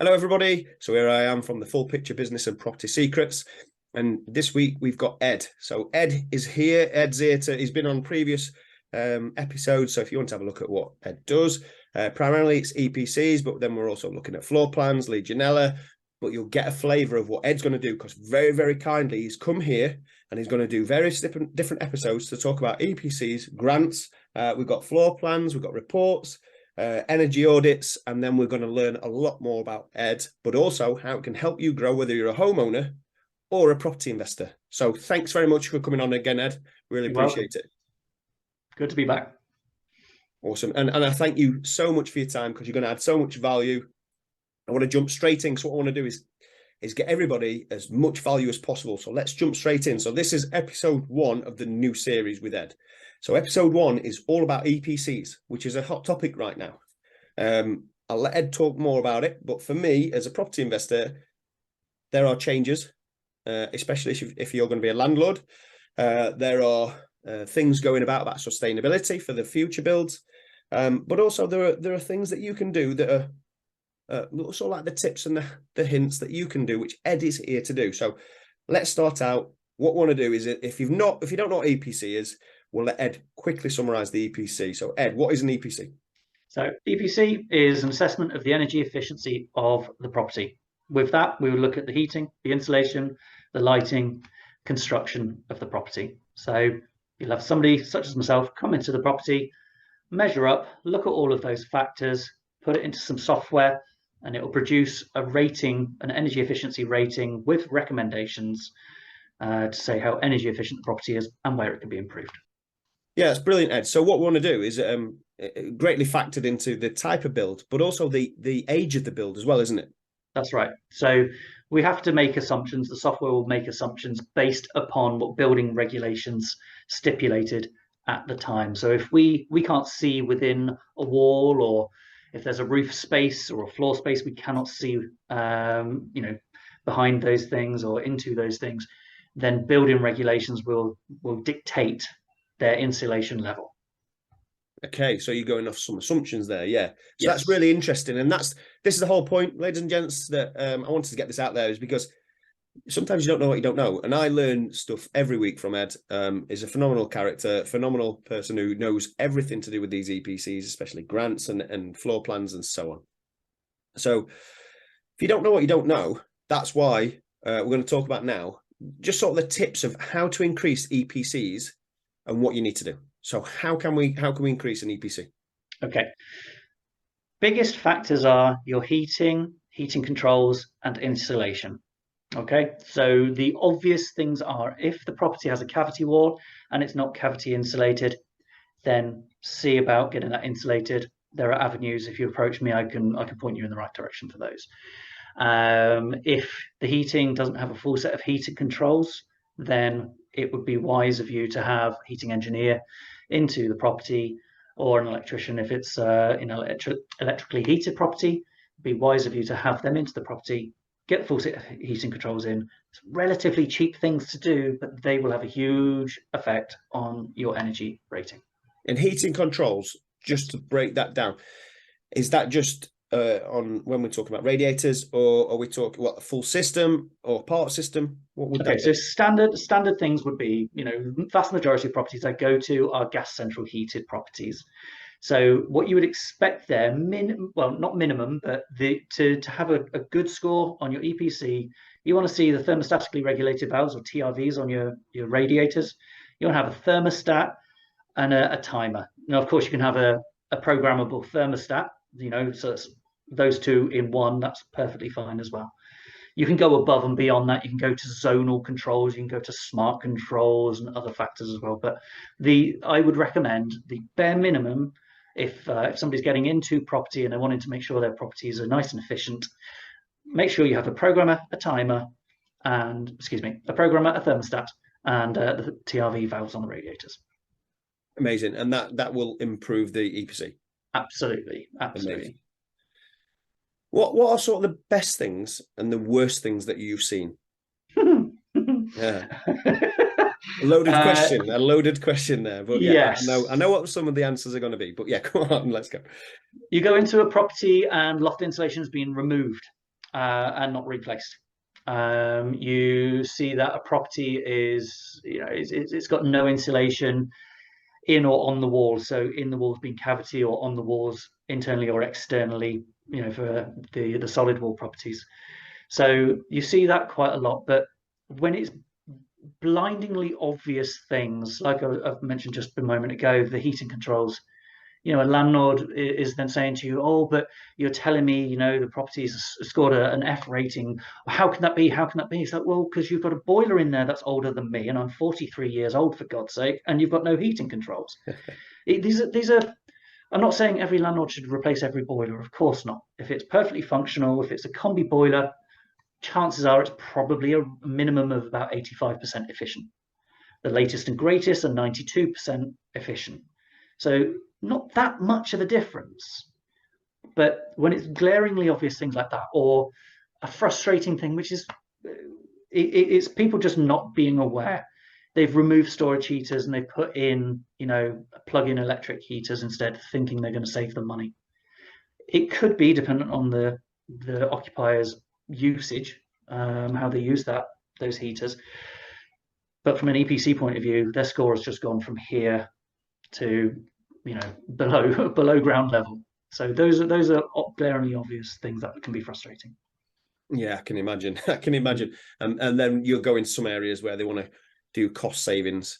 Hello, everybody. So here I am from the Full Picture Business and Property Secrets. And this week we've got Ed. So Ed is here. Ed's here he's been on previous episodes. So if you want to have a look at what Ed does, primarily it's EPCs, but then we're also looking at floor plans, Legionella. But you'll get a flavour of what Ed's going to do because very, very kindly he's come here and he's going to do various different episodes to talk about EPCs, grants. We've got floor plans, we've got reports, energy audits, and then we're going to learn a lot more about Ed, but also how it can help you grow, whether you're a homeowner or a property investor. So thanks very much for coming on again, Ed. Really appreciate it. Good to be back. Awesome. And I thank you so much for your time because you're going to add so much value. I want to jump straight in because what I want to do is get everybody as much value as possible. So let's jump straight in. So this is episode 1 of the new series with Ed. So episode 1 is all about EPCs, which is a hot topic right now. I'll let Ed talk more about it. But for me, as a property investor, there are changes, especially if you're going to be a landlord. There are things going about sustainability for the future builds. But also there are things that you can do that are sort of like the tips and the hints that you can do, which Ed is here to do. So let's start out. What we want to do is, if you don't know what EPC is, we'll let Ed quickly summarize the EPC. So Ed, what is an EPC? So EPC is an assessment of the energy efficiency of the property. With that, we will look at the heating, the insulation, the lighting, construction of the property. So you'll have somebody such as myself come into the property, measure up, look at all of those factors, put it into some software, and it will produce a rating, an energy efficiency rating with recommendations to say how energy efficient the property is and where it can be improved. Yeah, it's brilliant, Ed. So what we want to do is greatly factored into the type of build, but also the age of the build as well, isn't it? That's right. So we have to make assumptions. The software will make assumptions based upon what building regulations stipulated at the time. So if we can't see within a wall, or if there's a roof space or a floor space, we cannot see, behind those things or into those things, then building regulations will dictate their insulation level. Okay, so you're going off some assumptions there, yeah. So yes. That's really interesting, and this is the whole point, ladies and gents, that I wanted to get this out there, is because sometimes you don't know what you don't know, and I learn stuff every week from Ed. Is a phenomenal character, phenomenal person who knows everything to do with these EPCs, especially grants and floor plans and so on. So if you don't know what you don't know, that's why we're going to talk about now just sort of the tips of how to increase EPCs and what you need to do. So how can we increase an EPC? Okay. Biggest factors are your heating controls, and insulation. Okay, so the obvious things are, if the property has a cavity wall and it's not cavity insulated, then see about getting that insulated. There are avenues. If you approach me, I can point you in the right direction for those. If the heating doesn't have a full set of heating controls, then it would be wise of you to have a heating engineer into the property, or an electrician if it's electrically heated property. It'd be wise of you to have them into the property, get the full set of heating controls in. It's relatively cheap things to do, but they will have a huge effect on your energy rating. And heating controls, just to break that down, is that just on when we're talking about radiators, or are we talking a full system or part system? What would that be? So standard things would be, vast majority of properties I go to are gas central heated properties. So what you would expect there, not minimum, but to have a good score on your EPC, you want to see the thermostatically regulated valves, or TRVs, on your radiators. You want to have a thermostat and a timer. Now, of course, you can have a programmable thermostat, so it's those two in one. That's perfectly fine as well. You can go above and beyond that. You can go to zonal controls, you can go to smart controls and other factors as well. But I would recommend the bare minimum, if somebody's getting into property and they're wanting to make sure their properties are nice and efficient, make sure you have a programmer, a timer, a thermostat, and the TRV valves on the radiators. Amazing. And that will improve the EPC. Absolutely. Amazing. What are sort of the best things and the worst things that you've seen? Yeah. A loaded question there. But yeah, yes. I know what some of the answers are going to be. But yeah, come on, let's go. You go into a property and loft insulation has been removed. and not replaced. You see that a property is, it's got no insulation in or on the walls. So in the walls being cavity, or on the walls internally or externally, for the solid wall properties. So you see that quite a lot. But when it's blindingly obvious things, like I've mentioned just a moment ago, the heating controls, a landlord is then saying to you, oh, but you're telling me, the property's scored an F rating. How can that be? How can that be? It's like, well, because you've got a boiler in there that's older than me, and I'm 43 years old, for God's sake, and you've got no heating controls. These are. I'm not saying every landlord should replace every boiler. Of course not. If it's perfectly functional, if it's a combi boiler, chances are it's probably a minimum of about 85% efficient. The latest and greatest are 92% efficient. So not that much of a difference. But when it's glaringly obvious things like that, or a frustrating thing, which is it's people just not being aware. They've removed storage heaters and they've put in, plug-in electric heaters instead, thinking they're going to save them money. It could be dependent on the occupier's usage, how they use those heaters. But from an EPC point of view, their score has just gone from here to, below ground level. So those are glaringly obvious things that can be frustrating. Yeah, I can imagine. I can imagine. And then you'll go in some areas where they want to do cost savings,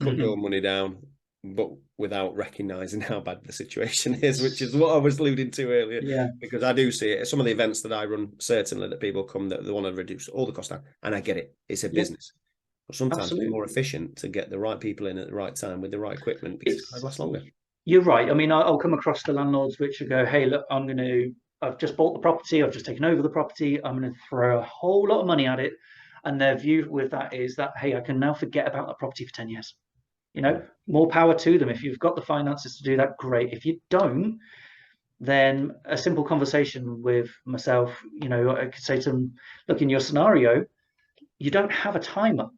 cut your money down, but without recognizing how bad the situation is, which is what I was alluding to earlier. Yeah, because I do see it. Some of the events that I run, certainly that people come that they want to reduce all the cost down, and I get it. It's a business. But sometimes absolutely. it's more efficient to get the right people in at the right time with the right equipment, because it lasts longer. You're right. I mean, I'll come across the landlords which will go, hey, look, I've just bought the property, I've just taken over the property, I'm going to throw a whole lot of money at it. And their view with that is that, hey, I can now forget about the property for 10 years. More power to them. If you've got the finances to do that, great. If you don't, then a simple conversation with myself, I could say to them, look, in your scenario, you don't have a timer.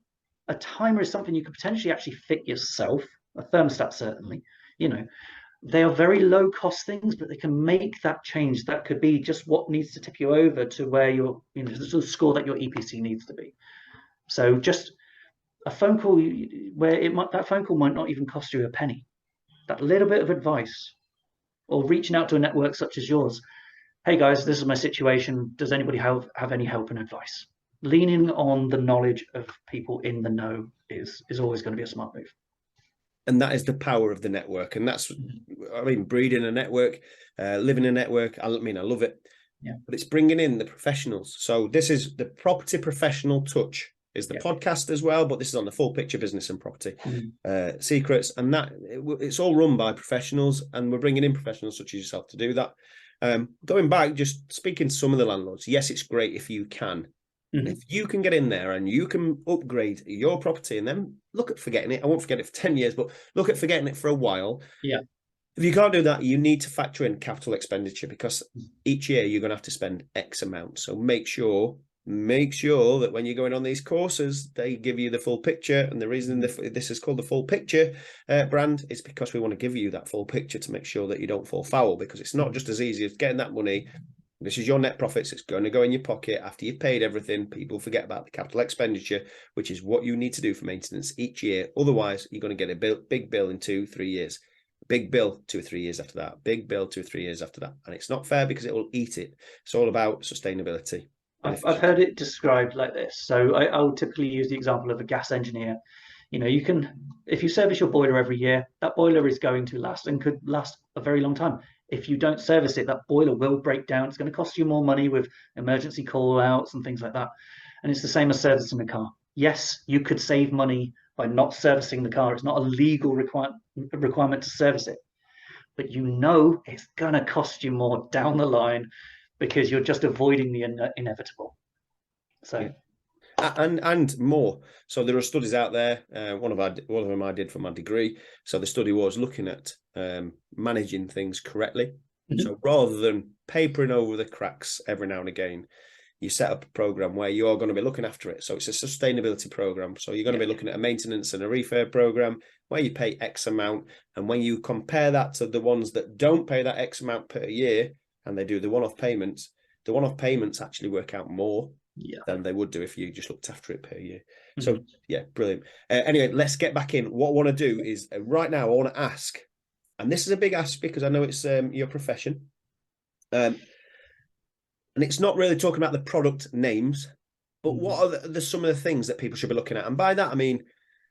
A timer is something you could potentially actually fit yourself, a thermostat certainly. They are very low cost things, but they can make that change. That could be just what needs to tip you over to where you're, the score that your EPC needs to be. So just a phone call where that phone call might not even cost you a penny. That little bit of advice, or reaching out to a network such as yours. Hey guys, this is my situation. Does anybody have any help and advice? Leaning on the knowledge of people in the know is always going to be a smart move. And that is the power of the network. And that's, breeding a network, living a network. I love it. Yeah. But it's bringing in the professionals. So this is the Property Professional Touch is the podcast as well, but this is on the Full Picture Business and Property Secrets. And that it's all run by professionals, and we're bringing in professionals such as yourself to do that. Going back, just speaking to some of the landlords, yes, it's great if you can. If you can get in there and you can upgrade your property, and then look at forgetting it. I won't forget it for 10 years, but look at forgetting it for a while. Yeah. If you can't do that, you need to factor in capital expenditure, because each year you're going to have to spend X amount. So make sure that when you're going on these courses, they give you the full picture. And the reason this is called the Full Picture brand is because we want to give you that full picture to make sure that you don't fall foul, because it's not just as easy as getting that money. This is your net profits. It's going to go in your pocket after you've paid everything. People forget about the capital expenditure, which is what you need to do for maintenance each year. Otherwise, you're going to get a big bill in 2-3 years. Big bill 2 or 3 years after that. Big bill 2 or 3 years after that. And it's not fair, because it will eat it. It's all about sustainability. I've heard it described like this. So I'll typically use the example of a gas engineer. You can, if you service your boiler every year, that boiler is going to last and could last a very long time. If you don't service it, that boiler will break down. It's going to cost you more money with emergency call outs and things like that. And it's the same as servicing a car. Yes, you could save money by not servicing the car. It's not a legal requirement to service it. But it's going to cost you more down the line, because you're just avoiding the inevitable. So. Yeah. And more. So there are studies out there. One of them I did for my degree. So the study was looking at managing things correctly. So rather than papering over the cracks every now and again, you set up a program where you are going to be looking after it. So it's a sustainability program. So you're going to be looking at a maintenance and a refurb program where you pay X amount. And when you compare that to the ones that don't pay that X amount per year, and they do the one-off payments, the one-off payments actually work out more Yeah. than they would do if you just looked after it per year. So yeah, brilliant. Anyway, let's get back in. What I want to do is right now I want to ask, and this is a big ask because I know it's your profession, and it's not really talking about the product names, but what are some of the things that people should be looking at? And by that I mean,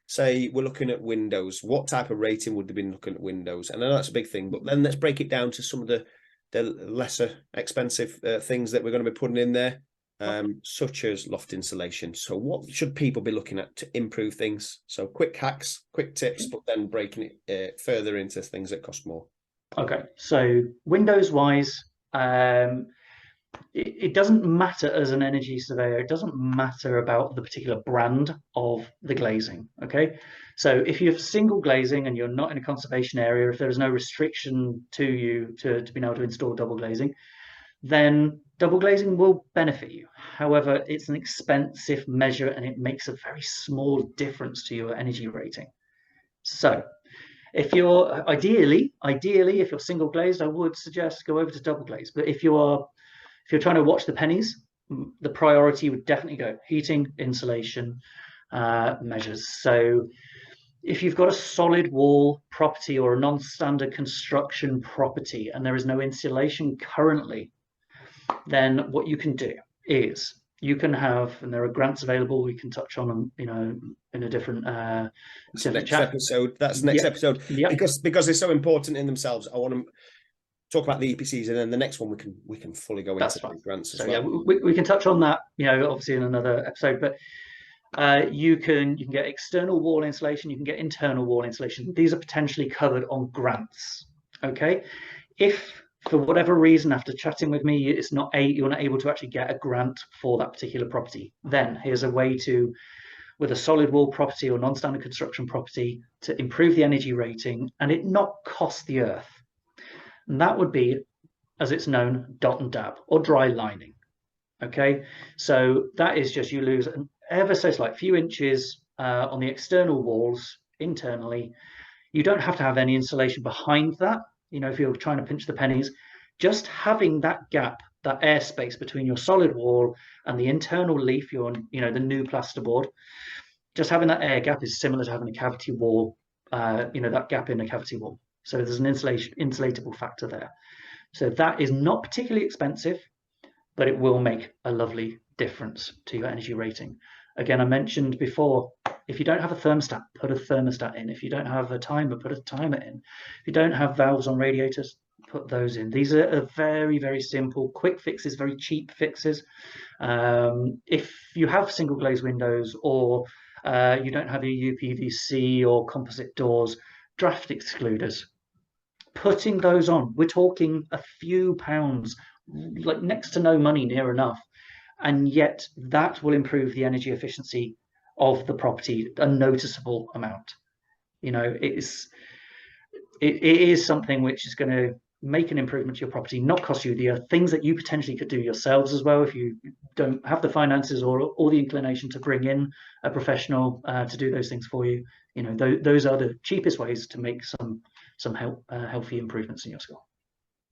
say we're looking at windows. What type of rating would they be looking at windows? And I know that's a big thing, but then let's break it down to some of the lesser expensive things that we're going to be putting in there, such as loft insulation. So what should people be looking at to improve things? So quick hacks, quick tips, but then breaking it further into things that cost more. Okay, so windows wise, it doesn't matter as an energy surveyor, it doesn't matter about the particular brand of the glazing. Okay, so if you have single glazing and you're not in a conservation area, if there is no restriction to you to being able to install double glazing, then double glazing will benefit you. However, it's an expensive measure and it makes a very small difference to your energy rating. So if you're ideally if you're single glazed, I would suggest go over to double glazed. But if you're trying to watch the pennies, the priority would definitely go heating, insulation measures. So if you've got a solid wall property or a non-standard construction property and there is no insulation currently, then what you can do is you can have, and there are grants available, we can touch on them, you know, in a different next episode. That's next episode. Because they're so important in themselves. I want to talk about the EPCs, and then the next one we can fully go into the grants as well. Yeah, we can touch on that, you know, obviously in another episode. But you can get external wall insulation, you can get internal wall insulation. These are potentially covered on grants. Okay, if for whatever reason after chatting with me you're not able to actually get a grant for that particular property, then here's a way to, with a solid wall property or non-standard construction property, to improve the energy rating and it not cost the earth. And that would be, as it's known, dot and dab or dry lining. Okay, so that is just you lose an ever so slight few inches on the external walls internally. You don't have to have any insulation behind that. You know, if you're trying to pinch the pennies, just having that gap, that airspace between your solid wall and the internal leaf, the new plasterboard, just having that air gap is similar to having a cavity wall, that gap in a cavity wall. So there's an insulatable factor there. So that is not particularly expensive, but it will make a lovely difference to your energy rating. Again, I mentioned before, if you don't have a thermostat, put a thermostat in. If you don't have a timer, put a timer in. If you don't have valves on radiators, put those in. These are very, very simple, quick fixes, very cheap fixes. If you have single glazed windows or you don't have your UPVC or composite doors, draft excluders, putting those on, we're talking a few pounds, like next to no money, near enough. And yet that will improve the energy efficiency of the property a noticeable amount. You know, it is something which is going to make an improvement to your property, not cost you the things that you potentially could do yourselves as well if you don't have the finances or the inclination to bring in a professional to do those things for you. You know, those are the cheapest ways to make some healthy improvements in your school.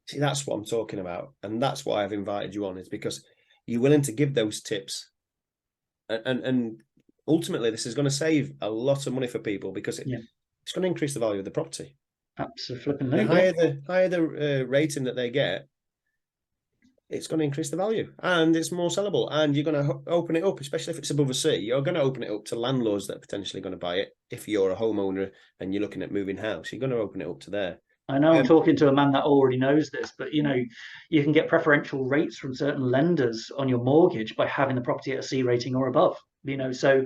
See, that's what I'm talking about, and that's why I've invited you on, is because you're willing to give those tips, and ultimately this is going to save a lot of money for people because it's going to increase the value of the property. Absolutely. The higher the rating that they get, it's going to increase the value and it's more sellable. And you're going to open it up, especially if it's above a sea. You're going to open it up to landlords that are potentially going to buy it. If you're a homeowner and you're looking at moving house, you're going to open it up to there. I know I'm talking to a man that already knows this, but you know, you can get preferential rates from certain lenders on your mortgage by having the property at a C rating or above. You know, so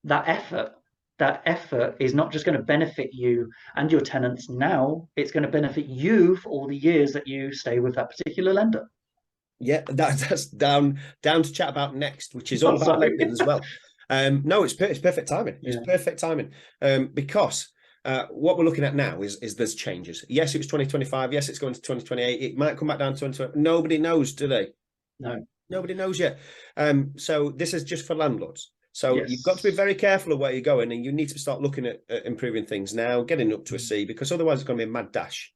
that effort is not just going to benefit you and your tenants now, it's going to benefit you for all the years that you stay with that particular lender. Yeah, that's down to chat about next, which is all about lending as well. No, it's perfect timing. It's perfect timing because what we're looking at now is there's changes. Yes, it was 2025. Yes, it's going to 2028. It might come back down to 2020. Nobody knows, do they? No. Nobody knows yet. So this is just for landlords. So you've got to be very careful of where you're going, and you need to start looking at improving things now, getting up to a C, because otherwise it's going to be a mad dash.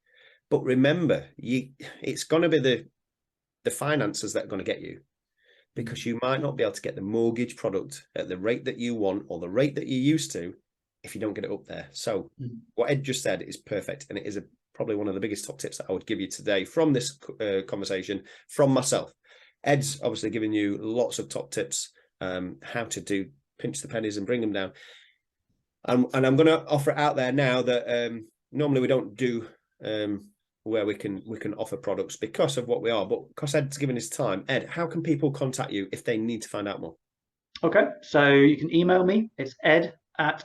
But remember, it's going to be the finances that are going to get you, because you might not be able to get the mortgage product at the rate that you want or the rate that you're used to if you don't get it up there. So what Ed just said is perfect, and it is probably one of the biggest top tips that I would give you today from this conversation from myself. Ed's obviously given you lots of top tips, how to pinch the pennies and bring them down. And I'm going to offer it out there now that normally we don't do where we can offer products because of what we are, but because Ed's given his time. Ed, how can people contact you if they need to find out more? Okay, so you can email me. It's ed@ask-ed.co.uk.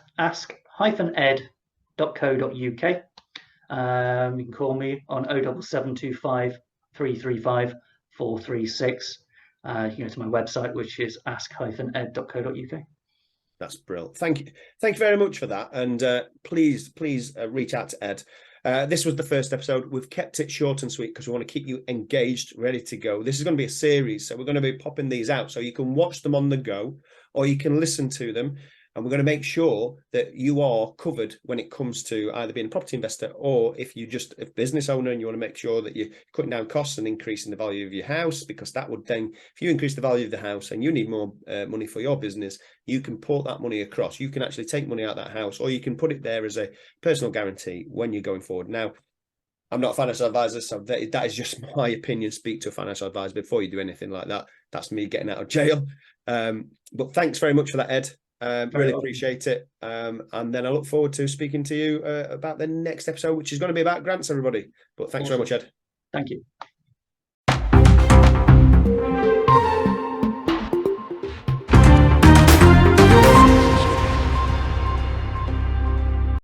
You can call me on 07725 335 436. You can go to my website, which is ask-ed.co.uk. That's brilliant. Thank you very much for that. And please reach out to Ed. This was the first episode. We've kept it short and sweet because we want to keep you engaged, ready to go. This is going to be a series, so we're going to be popping these out so you can watch them on the go or you can listen to them. And we're going to make sure that you are covered when it comes to either being a property investor, or if you're just a business owner and you want to make sure that you're cutting down costs and increasing the value of your house, because that would then, if you increase the value of the house and you need more money for your business, you can port that money across. You can actually take money out of that house, or you can put it there as a personal guarantee when you're going forward. Now, I'm not a financial advisor, so that is just my opinion. Speak to a financial advisor before you do anything like that. That's me getting out of jail. But thanks very much for that, Ed. Really appreciate it. And then I look forward to speaking to you about the next episode, which is going to be about grants, everybody. But thanks very much, Ed. Thank you.